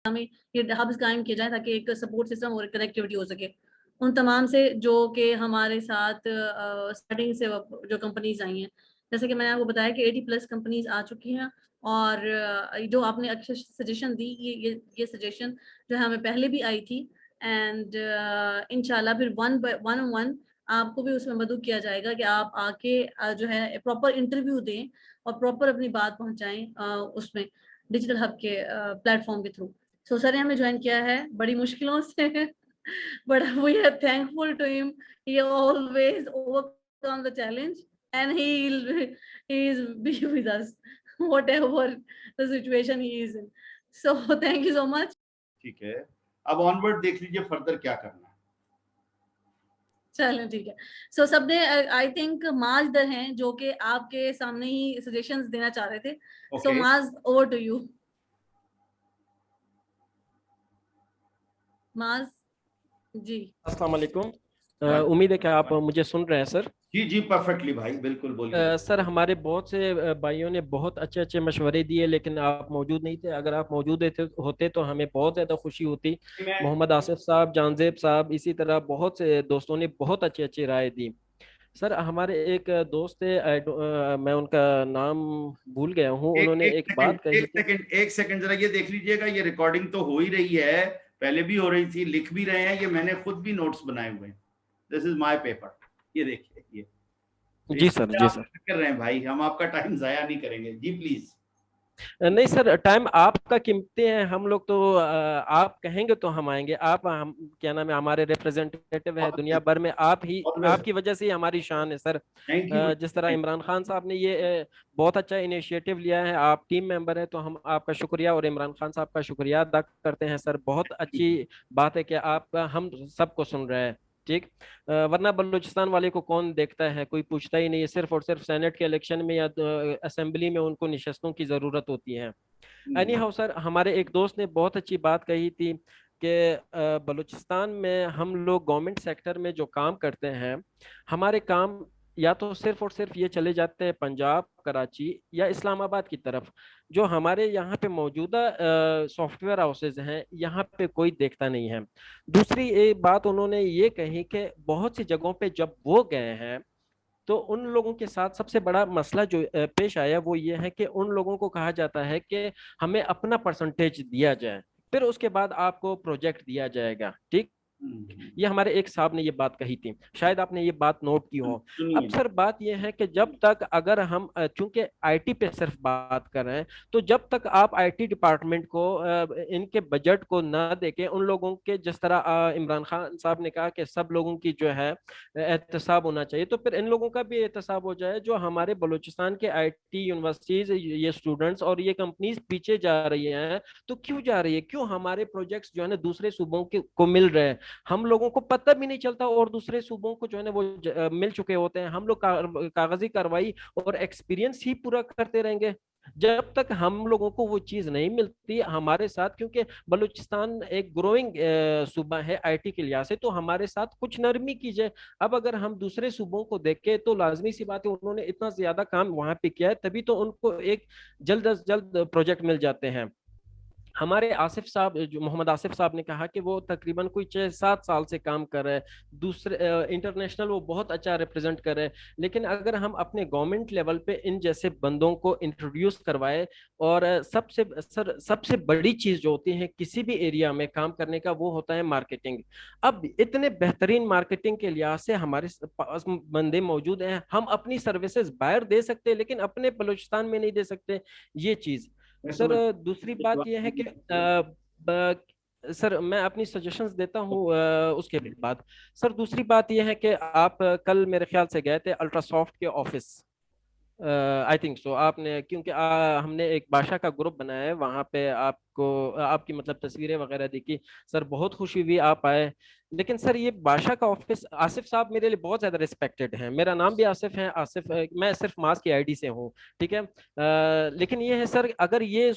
में ये हब्स कायम किए जाए ताकि एक सपोर्ट सिस्टम और कनेक्टिविटी हो सके उन तमाम से जो कि हमारे साथ स्टार्टिंग से जो कंपनीज आई हैं। जैसे कि मैंने आपको बताया कि 80+ कंपनीज आ चुकी हैं और जो आपने अच्छे सजेशन दी, ये सजेशन जो है हमें पहले भी आई थी एंड इंशाल्लाह फिर वन ऑन वन आपको भी उसमें मदद किया जाएगा कि आप आके जो है प्रॉपर इंटरव्यू दें और प्रॉपर अपनी बात पहुंचाएं उसमें डिजिटल हब के प्लेटफॉर्म के थ्रू। सो सर ने हमें ज्वाइन किया है बड़ी मुश्किलों से but we are thankful to him. He always overcome the challenge and he is be with us whatever the situation he is in. So thank you so much. ठीक है, अब ऑनवर्ड देख लीजिए फर्दर क्या करना है। चलो ठीक है। सो सबने आई थिंक माज दर हैं जो कि आपके सामने ही सजेशंस देना चाह रहे थे। सो माज ओवर टू यू। माज जी अस्सलाम वालेकुम। उम्मीद है कि आप मुझे सुन रहे हैं सर। जी जी परफेक्टली भाई, बिल्कुल बोलिए। सर हमारे बहुत से भाइयों ने बहुत अच्छे अच्छे मशवरे दिए लेकिन आप मौजूद नहीं थे। अगर आप मौजूद होते तो हमें बहुत ज़्यादा खुशी होती। मोहम्मद आसिफ साहब, जानजेब साहब, इसी तरह बहुत से दोस्तों ने बहुत अच्छी अच्छी राय दी। सर हमारे एक दोस्त है, मैं उनका नाम भूल गया हूँ, उन्होंने एक बात कही थी। एक सेकंड जरा ये देख लीजिएगा, ये रिकॉर्डिंग तो हो ही रही है, पहले भी हो रही थी, लिख भी रहे हैं, ये मैंने खुद भी नोट्स बनाए हुए हैं। दिस इज माय पेपर, ये देखिए ये। जी सर, जी सर। कर रहे हैं भाई, हम आपका टाइम जाया नहीं करेंगे जी, प्लीज। नहीं सर, टाइम आपका कीमती है। हम लोग तो आप कहेंगे तो हम आएंगे। आप हम क्या नाम है, हमारे रिप्रेजेंटेटिव है दुनिया भर में। आप ही, आपकी वजह से ही हमारी शान है सर। जिस तरह इमरान खान साहब ने ये बहुत अच्छा इनिशिएटिव लिया है, आप टीम मेंबर है, तो हम आपका शुक्रिया और इमरान खान साहब का शुक्रिया अदा करते हैं सर। बहुत अच्छी बात है कि आप हम सबको सुन रहे हैं। ठीक, वरना बलूचिस्तान वाले को कौन देखता है, कोई पूछता ही नहीं है। सिर्फ और सिर्फ सेनेट के इलेक्शन में या असेंबली में उनको निशस्तों की जरूरत होती है। एनी हाउ सर, हमारे एक दोस्त ने बहुत अच्छी बात कही थी कि बलूचिस्तान में हम लोग गवर्नमेंट सेक्टर में जो काम करते हैं, हमारे काम या तो सिर्फ और सिर्फ ये चले जाते हैं पंजाब, कराची या इस्लामाबाद की तरफ। जो हमारे यहाँ पे मौजूदा सॉफ्टवेयर हाउसेज हैं, यहाँ पे कोई देखता नहीं है। दूसरी एक बात उन्होंने ये कही कि बहुत सी जगहों पे जब वो गए हैं तो उन लोगों के साथ सबसे बड़ा मसला जो पेश आया वो ये है कि उन लोगों को कहा जाता है कि हमें अपना परसेंटेज दिया जाए, फिर उसके बाद आपको प्रोजेक्ट दिया जाएगा। ठीक, ये हमारे एक साहब ने ये बात कही थी, शायद आपने ये बात नोट की हो। अब सर बात ये है कि जब तक अगर हम चूंकि आईटी पे सिर्फ बात कर रहे हैं, तो जब तक आप आईटी डिपार्टमेंट को इनके बजट को ना देके उन लोगों के, जिस तरह इमरान खान साहब ने कहा कि सब लोगों की जो है एहतसाब होना चाहिए, तो फिर इन लोगों का भी एहतसाब हो जाए। जो हमारे बलूचिस्तान के आईटी यूनिवर्सिटीज, ये स्टूडेंट्स और ये कंपनीज पीछे जा रही हैं, तो क्यों जा रही है? क्यों हमारे प्रोजेक्ट्स जो है ना दूसरे सूबों को मिल रहे हैं, हम लोगों को पता भी नहीं चलता, और दूसरे सूबों को जो है ना वो मिल चुके होते हैं। हम लोग कागजी कार्रवाई और एक्सपीरियंस ही पूरा करते रहेंगे जब तक हम लोगों को वो चीज नहीं मिलती हमारे साथ। क्योंकि बलूचिस्तान एक ग्रोइंग सूबा है आईटी के लिहाज से, तो हमारे साथ कुछ नरमी कीजिए। अब अगर हम दूसरे सूबों को देखें तो लाजमी सी बात है, उन्होंने इतना ज्यादा काम वहां पे किया है, तभी तो उनको एक जल्द अज जल्द प्रोजेक्ट मिल जाते हैं। हमारे आसिफ साहब, जो मोहम्मद आसिफ साहब ने कहा कि वो तकरीबन कोई 6-7 साल से काम कर रहे हैं, दूसरे इंटरनेशनल वो बहुत अच्छा रिप्रेजेंट कर रहे हैं। लेकिन अगर हम अपने गवर्नमेंट लेवल पे इन जैसे बंदों को इंट्रोड्यूस करवाए, और सबसे बड़ी चीज जो होती है किसी भी एरिया में काम करने का, वो होता है मार्केटिंग। अब इतने बेहतरीन मार्केटिंग के लिहाज से हमारे पास बंदे मौजूद हैं, हम अपनी सर्विसेज बाहर दे सकते हैं लेकिन अपने बलूचिस्तान में नहीं दे सकते, ये चीज। सर दूसरी बात यह है कि सर मैं अपनी सजेशंस देता हूँ उसके बाद। सर दूसरी बात यह है कि आप कल मेरे ख्याल से गए थे अल्ट्रासॉफ्ट के ऑफिस, आई थिंक सो आपने, क्योंकि हमने एक बादशाह का ग्रुप बनाया है, वहाँ पे आपको आपकी मतलब तस्वीरें वगैरह देखी। सर बहुत खुशी हुई आप आए। लेकिन सर ये बादशाह का ऑफिस, आसिफ साहब मेरे लिए बहुत ज्यादा रिस्पेक्टेड है, मेरा नाम भी आसिफ है, आसिफ मैं सिर्फ मास की आईडी से हूँ। ठीक है, लेकिन ये है सर, अगर ये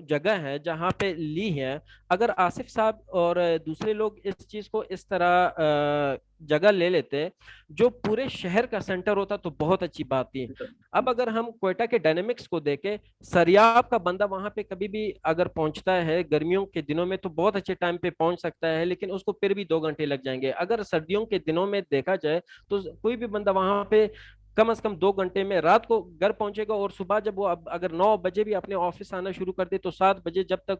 जगह है जहाँ पे ली है, अगर आसिफ साहब और दूसरे लोग इस चीज को इस तरह जगह ले लेते जो पूरे शहर का सेंटर होता तो बहुत अच्छी बात थी। अब अगर हम क्वेटा के डायनेमिक्स को देखें, सरियाब का बंदा वहां पे कभी भी अगर पहुंचता है गर्मियों के दिनों में तो बहुत अच्छे टाइम पे पहुंच सकता है, लेकिन उसको फिर भी 2 घंटे लग जाएंगे। अगर सर्दियों के दिनों में देखा जाए तो कोई भी बंदा वहां पे कम से कम 2 घंटे में रात को घर पहुंचेगा, और सुबह जब वो अब अगर 9 बजे भी अपने ऑफिस आना शुरू कर दे तो 7 बजे जब तक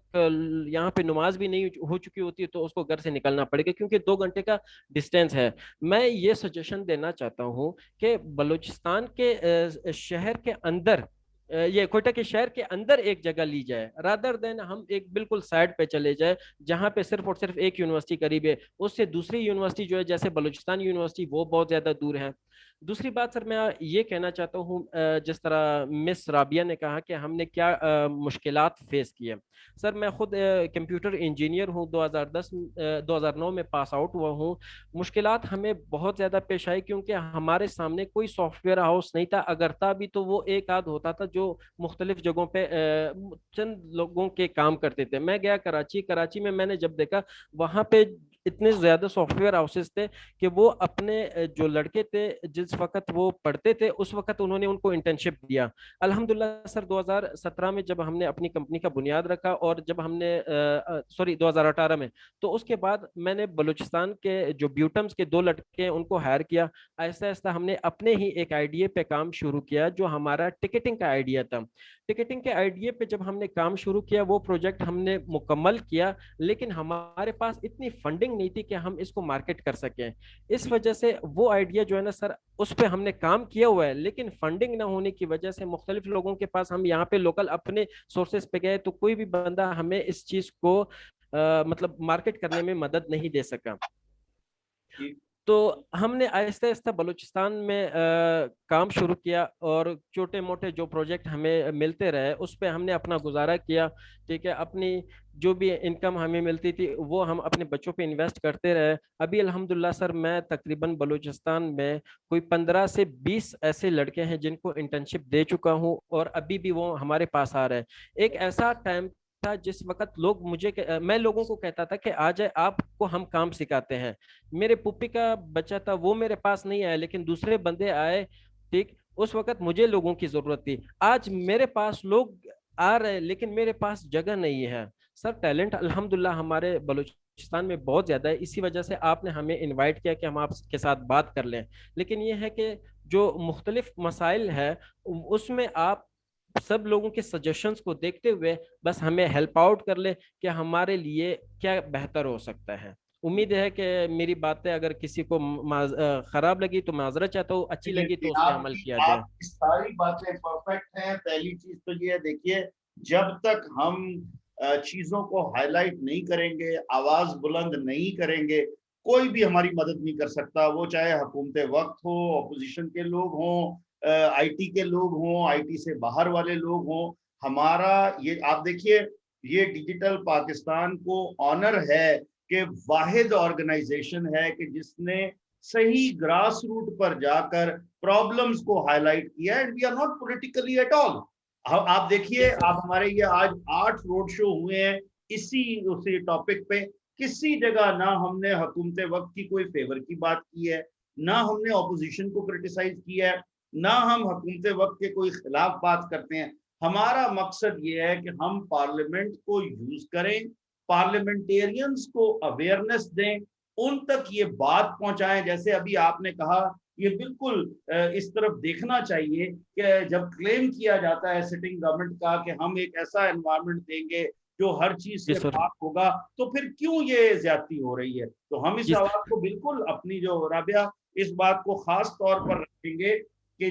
यहाँ पे नमाज भी नहीं हो चुकी होती है तो उसको घर से निकलना पड़ेगा, क्योंकि 2 घंटे का डिस्टेंस है। मैं ये सजेशन देना चाहता हूँ कि बलूचिस्तान के शहर के अंदर ये क्वेटा के शहर के अंदर एक जगह ली जाए, रादर देन हम एक बिल्कुल साइड पे चले जाए जहां पे सिर्फ और सिर्फ एक यूनिवर्सिटी करीब है, उससे दूसरी यूनिवर्सिटी जो है जैसे बलूचिस्तान यूनिवर्सिटी वो बहुत ज्यादा दूर है। दूसरी बात सर मैं ये कहना चाहता हूँ, जिस तरह मिस राबिया ने कहा कि हमने क्या मुश्किलात फेस किए। सर मैं खुद कंप्यूटर इंजीनियर हूँ, 2009 में पास आउट हुआ हूँ। मुश्किलात हमें बहुत ज़्यादा पेश आई क्योंकि हमारे सामने कोई सॉफ्टवेयर हाउस नहीं था, अगर था भी तो वो एक आध होता था जो मुख्तलिफ जगहों पे चंद लोगों के काम करते थे। मैं गया कराची, कराची में मैंने जब देखा वहाँ पे इतने ज़्यादा सॉफ्टवेयर हाउसेस थे कि वो अपने जो लड़के थे जिस वक्त वो पढ़ते थे उस वक्त उन्होंने उनको इंटर्नशिप दिया। अल्हम्दुलिल्लाह सर 2017 में जब हमने अपनी कंपनी का बुनियाद रखा, और जब हमने सॉरी 2018 में, तो उसके बाद मैंने बलूचिस्तान के जो ब्यूटम्स के 2 लड़के हैं उनको हायर किया। आहिस्ता आहिस्ता हमने अपने ही एक आइडिया पे काम शुरू किया जो हमारा टिकटिंग का आइडिया था। टिकटिंग के आइडिया पे जब हमने काम शुरू किया वो प्रोजेक्ट हमने मुकम्मल किया, लेकिन हमारे पास इतनी फंडिंग नहीं थी कि हम इसको मार्केट कर सकें। इस वजह से वो आइडिया जो है ना सर उस पर हमने काम किया हुआ है, लेकिन फंडिंग ना होने की वजह से मुख्तलिफ लोगों के पास हम यहाँ पे लोकल अपने सोर्सेज पे गए तो कोई भी बंदा हमें इस चीज को मतलब मार्केट करने में मदद नहीं दे सका। तो हमने आहिस्ता आहिस्ता बलूचिस्तान में काम शुरू किया, और छोटे मोटे जो प्रोजेक्ट हमें मिलते रहे उस पे हमने अपना गुजारा किया। ठीक है, अपनी जो भी इनकम हमें मिलती थी वो हम अपने बच्चों पे इन्वेस्ट करते रहे। अभी अल्हम्दुलिल्लाह सर मैं तकरीबन बलूचिस्तान में कोई 15 से 20 ऐसे लड़के हैं जिनको इंटर्नशिप दे चुका हूँ, और अभी भी वो हमारे पास आ रहे हैं। एक ऐसा टाइम था जिस वक्त लोग मैं लोगों को कहता था कि आ जाए आपको हम काम सिखाते हैं। मेरे पुप्पी का बच्चा था वो मेरे पास नहीं आया, लेकिन दूसरे बंदे आए। ठीक, उस वक्त मुझे लोगों की जरूरत थी। आज मेरे पास लोग आ रहे हैं लेकिन मेरे पास जगह नहीं है। सर टैलेंट अल्हम्दुलिल्लाह हमारे बलूचिस्तान में बहुत ज्यादा है, इसी वजह से आपने हमें इनवाइट किया कि हम आपके साथ बात कर लें। लेकिन ये है कि जो मुख्तलिफ मसाइल है उसमें आप सब लोगों के सजेशंस को देखते हुए बस हमें हेल्प आउट कर ले कि हमारे लिए क्या बेहतर हो सकता है। उम्मीद है कि मेरी बातें अगर किसी को खराब लगी तो माजरत चाहता हूँ, अच्छी लगी तो उस पर अमल आपकी किया जाए। आपकी सारी बातें परफेक्ट हैं। पहली चीज तो ये है, देखिए, जब तक हम चीजों को हाईलाइट नहीं करेंगे, आवाज बुलंद नहीं करेंगे, कोई भी हमारी मदद नहीं कर सकता। वो चाहे हुकूमत वक्त हो, अपोजिशन के लोग हों, आईटी के लोग हों, आईटी से बाहर वाले लोग हों। हमारा ये आप देखिए, ये डिजिटल पाकिस्तान को ऑनर है कि वाहिद ऑर्गेनाइजेशन है कि जिसने सही ग्रास रूट पर जाकर प्रॉब्लम्स को हाईलाइट किया। And we are not politically at all. आप देखिए, आप हमारे ये आज 8 रोड शो हुए हैं इसी उसी टॉपिक पे। किसी जगह ना हमने हुकूमत वक्त की कोई फेवर की बात की है, ना हमने ऑपोजिशन को क्रिटिसाइज किया है, ना हम हुकूमत वक्त के कोई खिलाफ बात करते हैं। हमारा मकसद ये है कि हम पार्लियामेंट को यूज करें, पार्लियामेंटेरियंस को अवेयरनेस दें, उन तक ये बात पहुंचाएं। जैसे अभी आपने कहा, ये बिल्कुल इस तरफ देखना चाहिए कि जब क्लेम किया जाता है सिटिंग गवर्नमेंट का कि हम एक ऐसा एनवायरनमेंट देंगे जो हर चीज जी से सर। पाक होगा, तो फिर क्यों ये ज्यादती हो रही है? तो हम इस जी आवाज को बिल्कुल अपनी, जो राबिया, इस बात को खास तौर पर रखेंगे कि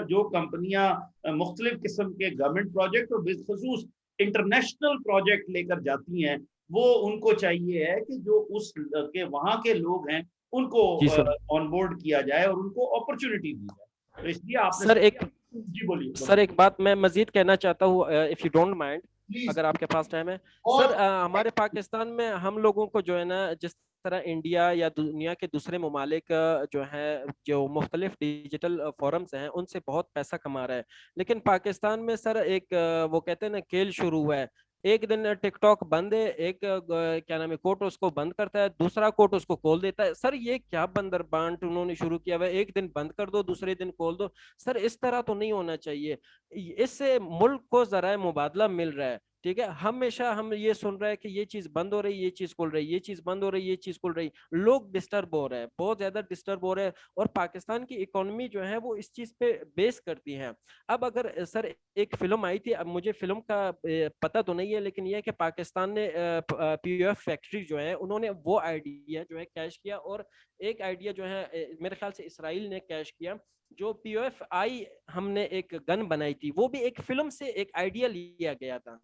जो कंपनियां मुख्तलिफ किस्म के गवर्नमेंट प्रोजेक्ट और बिलखसूस इंटरनेशनल प्रोजेक्ट लेकर जाती हैं, वो उनको चाहिए है कि जो उस के वहां के लोग हैं उनको जी सर। ऑन बोर्ड किया जाए और उनको अपॉर्चुनिटी दी जाए। तो इसलिए आपने सर एक जी बोलिए सर एक बात मैं मजीद कहना चाहता हूँ, if you don't mind, please. अगर आपके पास टाइम है। सर और हमारे पाकिस्तान में हम लोगों को जो है ना, जिस तरह इंडिया या दुनिया के दूसरे ममालिक जो है जो मुख्तलिफ डिजिटल फोरम्स हैं उनसे बहुत पैसा कमा रहा है, लेकिन पाकिस्तान में सर एक वो कहते हैं ना खेल शुरू हुआ है। एक दिन टिकटॉक बंद है, एक क्या नाम है कोर्ट उसको बंद करता है, दूसरा कोर्ट उसको खोल देता है। सर ये क्या बंदर बांट उन्होंने शुरू किया हुआ है, एक दिन बंद कर दो दूसरे दिन खोल दो। सर इस तरह तो नहीं होना चाहिए। इससे मुल्क को जरा मुबादला मिल रहा है, ठीक है। हमेशा हम ये सुन रहे हैं कि ये चीज बंद हो रही, ये चीज खुल रही, ये चीज बंद हो रही, ये चीज खुल रही। लोग डिस्टर्ब हो रहे हैं, बहुत ज्यादा डिस्टर्ब हो रहे हैं। और पाकिस्तान की इकोनॉमी जो है वो इस चीज पे बेस करती है। अब अगर सर एक फिल्म आई थी, अब मुझे फिल्म का पता तो नहीं है, लेकिन यह है कि पाकिस्तान ने पीयूएफ फैक्ट्री जो है उन्होंने वो आइडिया जो है कैश किया, और एक आइडिया जो है मेरे ख्याल से इसराइल ने कैश किया। जो पीयूएफ आई हमने एक गन बनाई थी, वो भी एक फिल्म से एक आइडिया लिया गया था।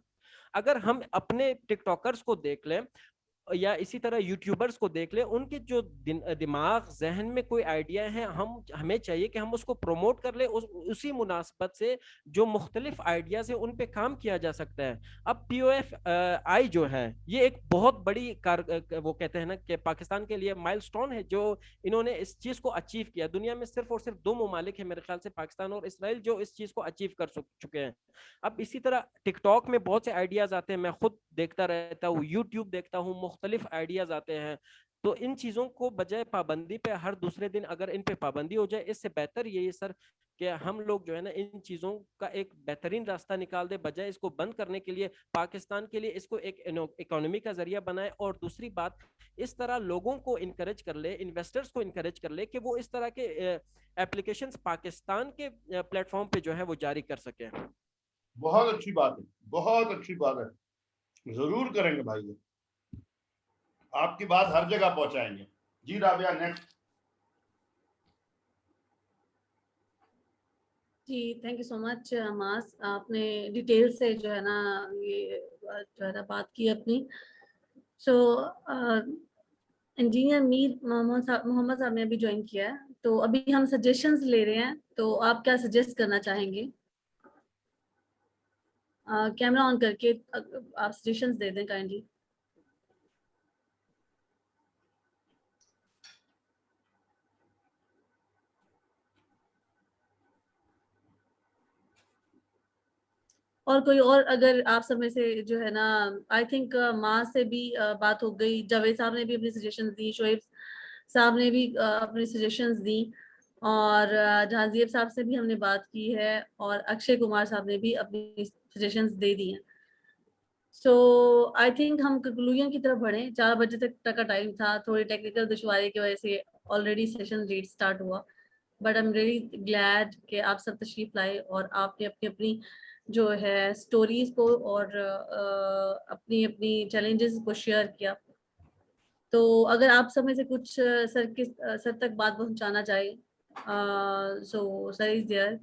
अगर हम अपने टिकटॉकर्स को देख लें या इसी तरह यूट्यूबर्स को देख ले, उनके जो दिमाग जहन में कोई आइडिया है, हमें चाहिए कि हम उसको प्रमोट कर ले, उसी मुनासबत से जो मुख्तलिफ आइडियाज है उन पे काम किया जा सकता है। अब पीओएफ आई जो है ये एक बहुत बड़ी वो कहते हैं ना कि पाकिस्तान के लिए माइलस्टोन है, जो इन्होंने इस चीज को अचीव किया। दुनिया में सिर्फ और सिर्फ 2 ममालिक है मेरे ख्याल से, पाकिस्तान और इसराइल, जो इस चीज को अचीव कर चुके हैं। अब इसी तरह टिकटॉक में बहुत से आइडियाज आते हैं, मैं खुद देखता रहता हूँ, यूट्यूब देखता हूँ, मुख्तलिफ आइडियाज आते हैं। तो इन चीजों को बजाय पाबंदी पे हर दूसरे दिन अगर इन पे पाबंदी हो जाए, इससे बेहतर यही है सर कि हम लोग जो है ना इन चीजों का एक बेहतरीन रास्ता निकाल दे, बजाय इसको बंद करने के लिए। पाकिस्तान के लिए इसको एक इकोनॉमी का जरिया बनाए, और दूसरी बात इस तरह लोगों को इनकरेज कर ले, इन्वेस्टर्स को इनकरेज कर ले कि वो इस तरह के एप्लीकेशंस पाकिस्तान के प्लेटफॉर्म पे जो है वो जारी कर सके। बहुत अच्छी बात है, बहुत अच्छी बात है, जरूर करेंगे भाई, ये आपकी बात हर जगह पहुंचाएंगे। जी राबिया, नेक्स्ट। जी थैंक यू सो मच मास, आपने डिटेल से जो है ना ये जो है ना बात की अपनी। सो इंजीनियर मीर मोहम्मद साहब ने अभी ज्वाइन किया है, तो अभी हम सजेशंस ले रहे हैं, तो आप क्या सजेस्ट करना चाहेंगे? कैमरा ऑन करके आप सजेशंस दे दें काइंडली। और कोई और, अगर आप सब में से जो है ना, आई थिंक माँ से भी बात हो गई, जावेद साहब ने भी अपनी सजेशंस दी, शोएब साहब ने भी अपनी सजेशंस दी, और जहांजीब साहब से भी हमने बात की है, और अक्षय कुमार साहब ने भी अपनी सजेशंस दे दी हैं। सो आई थिंक हम कंक्लूजन की तरफ बढ़े। 4 बजे तक का टाइम था, थोड़ी टेक्निकल दुश्वारी की वजह से ऑलरेडी सेशन लेट स्टार्ट हुआ, but I am really glad कि आप सब तशरीफ लाए और आपने अपनी अपनी जो है स्टोरीज को और अपनी अपनी चैलेंजेस को शेयर किया। तो अगर आप सब में से कुछ सर तक बात पहुंचाना चाहे, so sir is there,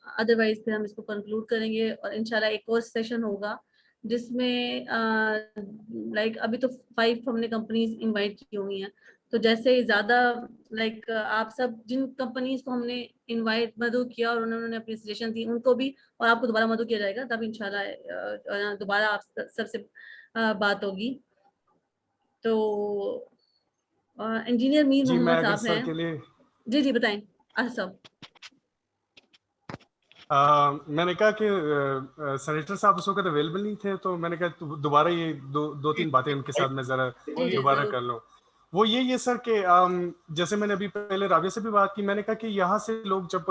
otherwise फिर हम इसको कंक्लूड करेंगे, और इंशाल्लाह एक और सेशन होगा जिसमें लाइक अभी तो 5 हमने कंपनीज इनवाइट की हुई हैं, तो जैसे ज़्यादा लाइक आप सब जिन कंपनीज को हमने इनवाइट मदू किया और उन्होंने अपनी सजेशन दी उनको भी, और आपको दोबारा मदू किया जाएगा, तब इंशाल्लाह दोबारा आप सबसे बात होगी। तो इंजीनियर मीर जी, मैं मोहम्मद अगर साहब सर हैं। के लिए जी बताएं साहब। मैंने कहा कि सेनेटर साहब उस वक्त अवेलेबल नहीं थे, तो मैंने कहा दोबारा ये दो तीन बातें उनके साथ मैं जरा दोबारा कर लूं। वो ये सर कि जैसे मैंने अभी पहले राबिया से भी बात की, मैंने कहा कि यहाँ से लोग जब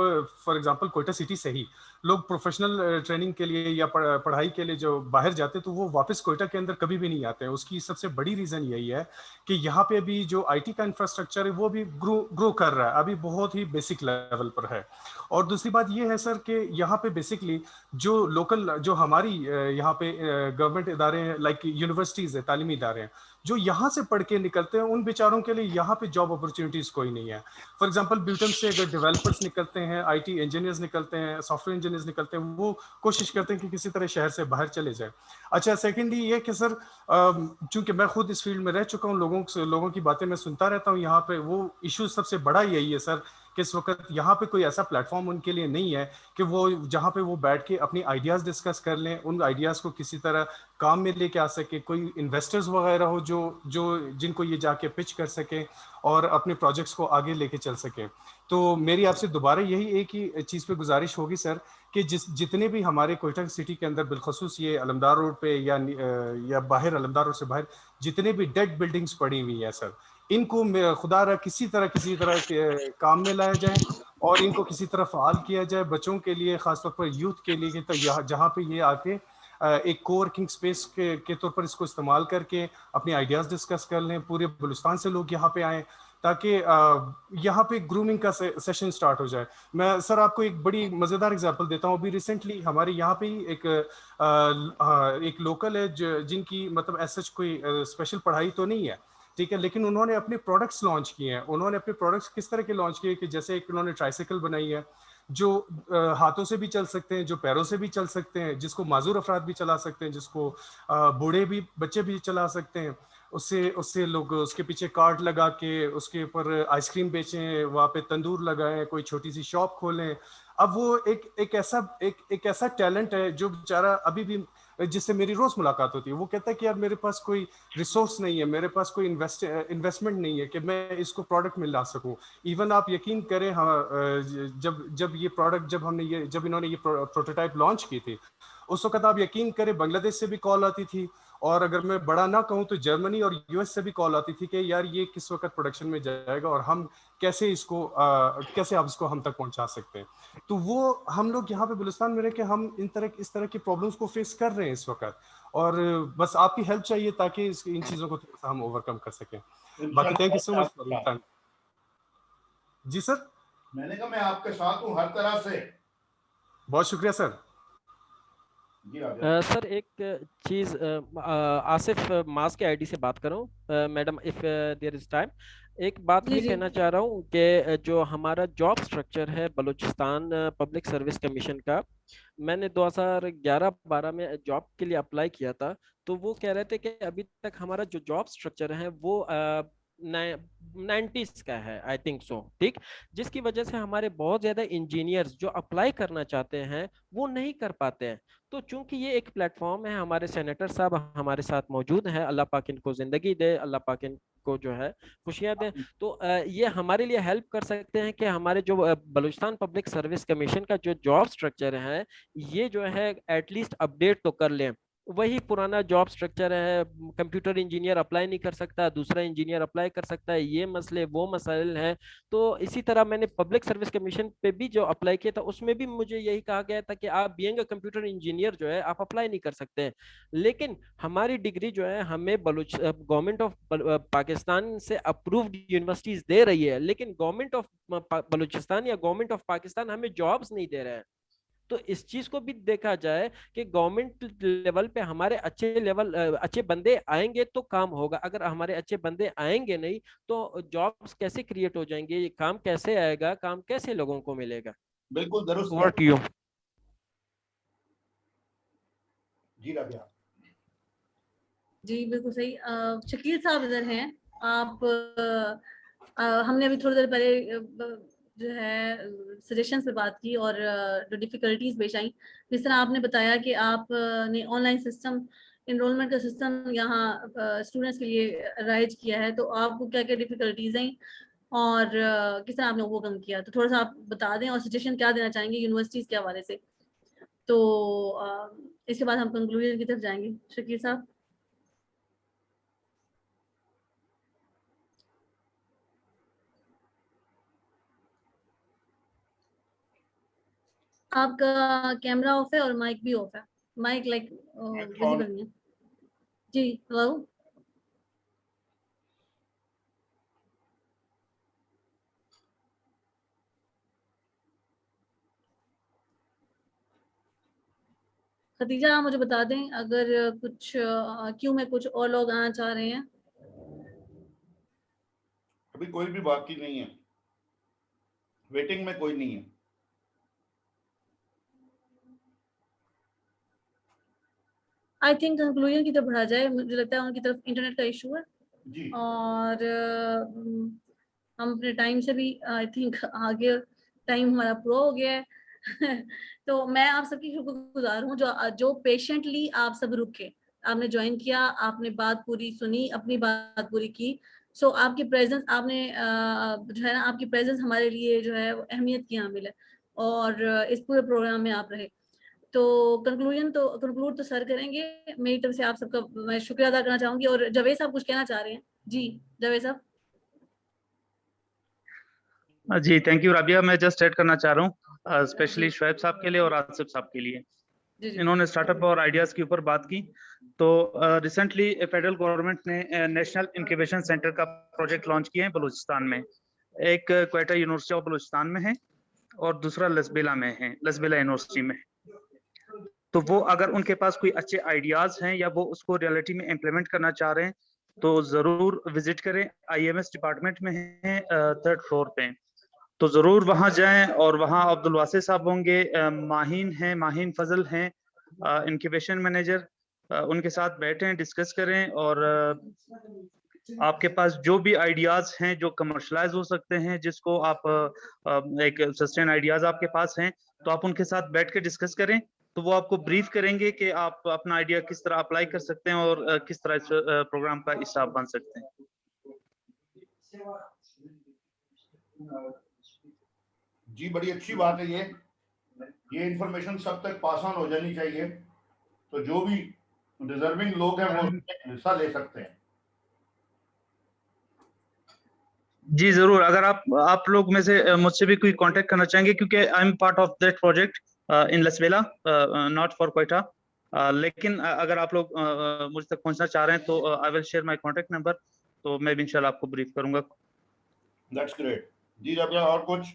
फॉर एग्जांपल कोयटा सिटी से ही लोग प्रोफेशनल ट्रेनिंग के लिए या पढ़ाई के लिए जो बाहर जाते हैं, तो वो वापस कोयटा के अंदर कभी भी नहीं आते हैं। उसकी सबसे बड़ी रीज़न यही है कि यहाँ पे अभी जो आईटी का इंफ्रास्ट्रक्चर है वो भी ग्रो कर रहा है, अभी बहुत ही बेसिक लेवल पर है। और दूसरी बात ये है सर कि यहाँ पे बेसिकली जो लोकल जो हमारी यहाँ पे गवर्नमेंट इदारे हैं, लाइक यूनिवर्सिटीज़ है, तालीमी इदारे हैं, जो यहाँ से पढ़ के निकलते हैं, उन बेचारों के लिए यहाँ पे जॉब अपॉर्चुनिटीज कोई नहीं है। फॉर एग्जांपल ब्यूटन से अगर डेवलपर्स निकलते हैं, आईटी इंजीनियर्स निकलते हैं, सॉफ्टवेयर इंजीनियर्स निकलते हैं, वो कोशिश करते हैं कि किसी तरह शहर से बाहर चले जाए। अच्छा, सेकेंडली ये कि सर चूंकि मैं खुद इस फील्ड में रह चुका हूँ, लोगों की बातें मैं सुनता रहता हूँ, यहाँ पे वो इशू सबसे बड़ा यही है सर कि इस वक्त यहाँ पे कोई ऐसा प्लेटफॉर्म उनके लिए नहीं है कि वो जहाँ पे वो बैठ के अपनी आइडियाज़ डिस्कस कर लें, उन आइडियाज़ को किसी तरह काम में लेके आ सके, कोई इन्वेस्टर्स वगैरह हो जो जो जिनको ये जाके पिच कर सके और अपने प्रोजेक्ट्स को आगे लेके चल सके। तो मेरी आपसे दोबारा यही एक ही चीज़ पे गुजारिश होगी सर कि जितने भी हमारे कोयटा सिटी के अंदर बिलखसूस ये अलमदार रोड पे या बाहर अलमदार रोड से बाहर जितने भी डेड बिल्डिंग्स पड़ी हुई हैं सर, इनको खुदा किसी तरह के काम में लाया जाए और इनको किसी तरह फ़ाल किया जाए बच्चों के लिए, ख़ासतौर पर यूथ के लिए, तो यहाँ जहाँ पे ये आके एक कोवर्किंग स्पेस के तौर पर इसको इस्तेमाल करके अपने आइडियाज़ डिस्कस कर लें। पूरे बलूचिस्तान से लोग यहाँ पे आएँ ताकि यहाँ पे ग्रूमिंग का सेशन स्टार्ट हो जाए। मैं सर आपको एक बड़ी मज़ेदार एग्जांपल देता हूँ। अभी रिसेंटली हमारे यहाँ पे ही एक लोकल है जिनकी मतलब ऐसा कोई स्पेशल पढ़ाई तो नहीं है, ठीक है, लेकिन उन्होंने अपने प्रोडक्ट्स लॉन्च किए हैं। उन्होंने अपने प्रोडक्ट्स किस तरह के लॉन्च किए कि जैसे एक उन्होंने ट्राइसाइकिल बनाई है जो हाथों से भी चल सकते हैं, जो पैरों से भी चल सकते हैं, जिसको माजूर अफराद भी चला सकते हैं, जिसको बूढ़े भी बच्चे भी चला सकते हैं। उससे उससे लोग उसके पीछे कार्ड लगा के उसके ऊपर आइसक्रीम बेचें, वहाँ पे तंदूर लगाएं, कोई छोटी सी शॉप खोलें। अब वो एक ऐसा टैलेंट है जो बेचारा अभी भी, जिससे मेरी रोज मुलाकात होती है, वो कहता है कि यार मेरे पास कोई रिसोर्स नहीं है, मेरे पास कोई इन्वेस्टमेंट नहीं है कि मैं इसको प्रोडक्ट में ला सकूं। इवन आप यकीन करें, हाँ, जब इन्होंने ये प्रोटोटाइप लॉन्च की थी, उस वक्त आप यकीन करें बांग्लादेश से भी कॉल आती थी, और अगर मैं बड़ा ना कहूं तो जर्मनी और यूएस से भी कॉल आती थी कि यार ये किस वक्त प्रोडक्शन में जाएगा और हम कैसे आप इसको हम तक पहुंचा सकते हैं। तो वो हम लोग यहाँ पे बलूचिस्तान में रह के हम इस तरह की प्रॉब्लम्स को फेस कर रहे हैं इस वक्त, और बस आपकी हेल्प चाहिए ताकि इन चीज़ों को थोड़ा सा हम ओवरकम कर सकें। बाकी thank you so much for your time. जी सर, मैंने कहा मैं आपके साथ हूँ हर तरह से। बहुत शुक्रिया सर। सर एक चीज, आसिफ मास के आईडी से बात कर रहा हूँ madam, if there is time. एक बात जी ये जी कहना चाह रहा हूँ कि जो हमारा जॉब स्ट्रक्चर है बलूचिस्तान पब्लिक सर्विस कमीशन का, मैंने 2011-12 में जॉब के लिए अप्लाई किया था। तो वो कह रहे थे कि अभी तक हमारा जो जॉब स्ट्रक्चर है वो 90s का है, आई थिंक सो, ठीक। जिसकी वजह से हमारे बहुत ज्यादा इंजीनियर्स जो अप्लाई करना चाहते हैं वो नहीं कर पाते हैं। तो चूंकि ये एक प्लेटफॉर्म है, हमारे सेनेटर साहब हमारे साथ मौजूद हैं, अल्लाह पाक इनको जिंदगी दे, अल्लाह पाक इनको जो है खुशियां दे। तो ये हमारे लिए हेल्प कर सकते हैं कि हमारे जो बलूचिस्तान पब्लिक सर्विस कमीशन का जो जॉब स्ट्रक्चर है ये जो है एटलीस्ट अपडेट तो कर लें। वही पुराना जॉब स्ट्रक्चर है, कंप्यूटर इंजीनियर अप्लाई नहीं कर सकता, दूसरा इंजीनियर अप्लाई कर सकता है, ये मसले वो मसाइल हैं। तो इसी तरह मैंने पब्लिक सर्विस कमीशन पे भी जो अप्लाई किया था उसमें भी मुझे यही कहा गया था कि आप बीइंग अ कंप्यूटर इंजीनियर जो है आप अप्लाई नहीं कर सकते हैं। लेकिन हमारी डिग्री जो है हमें गवर्नमेंट ऑफ पाकिस्तान से अप्रूव्ड यूनिवर्सिटीज दे रही है, लेकिन गवर्नमेंट ऑफ बलूचिस्तान या गवर्नमेंट ऑफ पाकिस्तान हमें जॉब्स नहीं दे रहा है। तो इस चीज को भी देखा जाए कि गवर्नमेंट लेवल पे हमारे अच्छे बंदे आएंगे तो काम होगा, अगर हमारे अच्छे बंदे आएंगे नहीं तो जॉब्स कैसे क्रिएट हो जाएंगे, ये काम कैसे आएगा, काम कैसे लोगों को मिलेगा। बिल्कुल दुरुस्त ओवर टू यू। जी राबिया। जी बिल्कुल सही। शकील साहब इधर हैं आप। हमने अभी थोड़ी देर पहले जो है सजेशंस पे बात की और जो डिफिकल्टीज पेश आई, जिस तरह आपने बताया कि आपने ऑनलाइन सिस्टम इनरोलमेंट का सिस्टम यहाँ स्टूडेंट्स के लिए राइज किया है, तो आपको क्या क्या डिफिकल्टीज आई और किस तरह आपने ओवरकम किया, तो थोड़ा सा आप बता दें और सजेशन क्या देना चाहेंगे यूनिवर्सिटीज के हवाले से। तो इसके बाद हम कंक्लूजन की तरफ जाएंगे। शकील साहब। आपका कैमरा ऑफ है और माइक भी ऑफ है। माइक लाइक विजिबल नहीं है। जी हेलो। खदीजा आप मुझे बता दें अगर कुछ क्यों में कुछ और लोग आना चाह रहे हैं। अभी कोई भी बाकी नहीं है, वेटिंग में कोई नहीं है। आई थिंक कंक्लूजन की तरफ बढ़ा जाए, मुझे लगता है उनकी तरफ इंटरनेट का इशू है। जी। और हम अपने टाइम से भी आई थिंक आगे, टाइम हमारा पूरा हो गया है तो मैं आप सबकी शुक्रगुजार हूँ जो पेशेंटली आप सब रुके, आपने ज्वाइन किया, आपने बात पूरी सुनी, अपनी बात पूरी की। सो आपकी प्रेजेंस, आपने जो है ना, आपकी प्रेजेंस हमारे लिए जो है अहमियत की हामिल है, और इस पूरे प्रोग्राम में आप रहे। तो कंक्लूड तो सर करेंगे। मेरी तरफ से आप सबका मैं शुक्रिया अदा करना चाहूंगी। और जावेद साहब कुछ कहना चाह रहे हैं? जी जावेद साहब। जी थैंक यू राबिया। मैं जस्ट ऐड करना चाह रहा हूँ स्पेशली शुएब साहब के लिए और आसिफ साहब के लिए। इन्होंने स्टार्टअप और आइडियाज के ऊपर बात की। तो रिसेंटली फेडरल गवर्नमेंट ने नेशनल इंक्यूबेशन सेंटर का प्रोजेक्ट लॉन्च किया है बलूचिस्तान में। एक क्वेटा यूनिवर्सिटी ऑफ बलूचिस्तान में है और दूसरा लसबेला में है, लसबेला यूनिवर्सिटी में। तो वो अगर उनके पास कोई अच्छे आइडियाज हैं या वो उसको रियलिटी में इम्प्लीमेंट करना चाह रहे हैं तो जरूर विजिट करें। IMS डिपार्टमेंट में है 3rd फ्लोर पे, तो जरूर वहां जाएं। और वहां अब्दुल वासे साहब होंगे, माहीन हैं, माहीन फजल हैं इंक्यूबेशन मैनेजर। उनके साथ बैठें, डिस्कस करें और आपके पास जो भी आइडियाज हैं जो कमर्शलाइज हो सकते हैं, जिसको आप एक सस्टेन आइडियाज आपके पास हैं, तो आप उनके साथ बैठ के डिस्कस करें। तो वो आपको ब्रीफ करेंगे कि आप अपना आइडिया किस तरह अप्लाई कर सकते हैं और किस तरह इस प्रोग्राम का हिस्सा बन सकते हैं। जी बड़ी अच्छी बात है। ये इंफॉर्मेशन सब तक पास ऑन हो जानी चाहिए, तो जो भी डिजर्विंग लोग हैं वो हिस्सा ले सकते हैं। जी जरूर। अगर आप लोग में से मुझसे भी कोई कांटेक्ट करना चाहेंगे, क्योंकि I am part of that project in Lasbela, not for Quetta, लेकिन अगर आप लोग मुझ तक पहुंचना चाह रहे हैं तो I will share my contact number, तो मैं भी इंशाल्लाह आपको ब्रीफ करूंगा। That's great. जी रबिया और कुछ?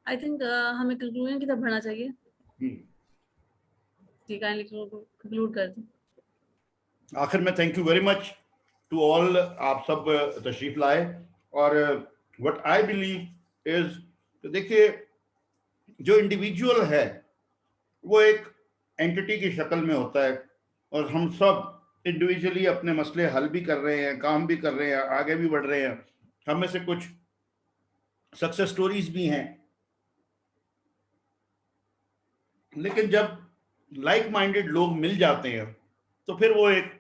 आई थिंक हमें कंक्लूजन की तरफ बढ़ना चाहिए। जी काइंडली कंक्लूड कर दें। आखिर में thank you very much to all, आप सब तशरीफ लाए। और व्हाट आई बिलीव इज, तो देखिए जो इंडिविजुअल है वो एक एंटिटी की शक्ल में होता है, और हम सब इंडिविजुअली अपने मसले हल भी कर रहे हैं, काम भी कर रहे हैं, आगे भी बढ़ रहे हैं। हम में से कुछ सक्सेस स्टोरीज भी हैं, लेकिन जब लाइक माइंडेड लोग मिल जाते हैं तो फिर वो एक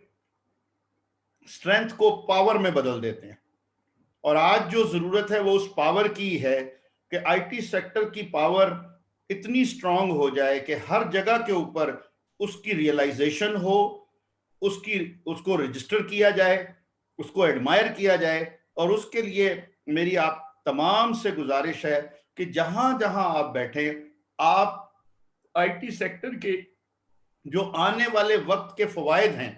स्ट्रेंथ को पावर में बदल देते हैं। और आज जो जरूरत है वो उस पावर की है कि IT सेक्टर की पावर इतनी स्ट्रांग हो जाए कि हर जगह के ऊपर उसकी रियलाइजेशन हो, उसको रजिस्टर किया जाए, उसको एडमायर किया जाए। और उसके लिए मेरी आप तमाम से गुजारिश है कि जहां जहां आप बैठे, आप IT सेक्टर के जो आने वाले वक्त के फवायद हैं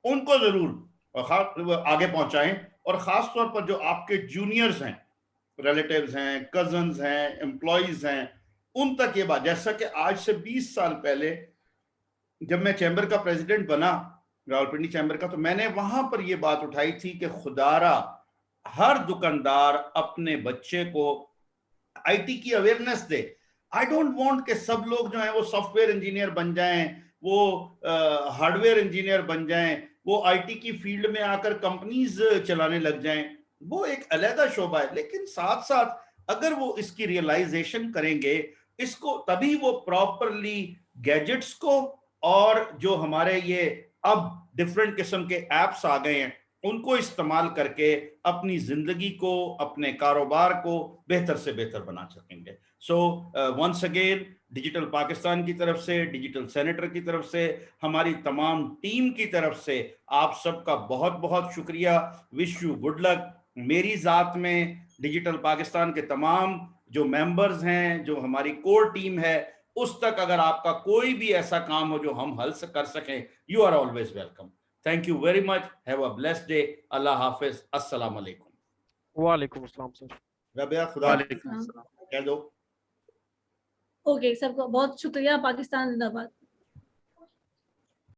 उनको जरूर आगे पहुंचाएं। और खास तौर पर जो आपके जूनियर्स हैं, रिलेटिव्स हैं, कजन्स हैं, एम्प्लॉइज हैं, उन तक ये बात, जैसा कि आज से 20 साल पहले जब मैं चैम्बर का प्रेसिडेंट बना, रावलपिंडी चैम्बर का, तो मैंने वहां पर ये बात उठाई थी कि खुदारा हर दुकानदार अपने बच्चे को IT की awareness they. I don't want कि सब लोग जो हैं वो सॉफ्टवेयर इंजीनियर बन जाएं, वो हार्डवेयर इंजीनियर बन जाएं, वो IT की फील्ड में आकर कंपनीज चलाने लग जाएं। वो एक अलग शोबा है, लेकिन साथ साथ अगर वो इसकी रियलाइजेशन करेंगे, इसको तभी वो प्रॉपरली गैजेट्स को और जो हमारे ये अब डिफरेंट किस्म के एप्स आ गए हैं उनको इस्तेमाल करके अपनी जिंदगी को, अपने कारोबार को बेहतर से बेहतर बना सकेंगे। So once again digital Pakistan की तरफ से, डिजिटल सेनेटर की तरफ से, हमारी तमाम टीम की तरफ से आप सबका बहुत बहुत शुक्रिया। Wish you good luck. मेरी जात में, डिजिटल पाकिस्तान के तमाम जो मेंबर्स हैं, जो हमारी कोर टीम है, उस तक अगर आपका कोई भी ऐसा काम हो जो हम हल कर सकें, you are always welcome. Thank you very much. Have a blessed day. अल्लाह हाफिज। अस्सलाम वालेकुम। वालेकुम अस्सलाम सर। रबिया खुदा कह दो। ओके सबको बहुत शुक्रिया। पाकिस्तान जिंदाबाद।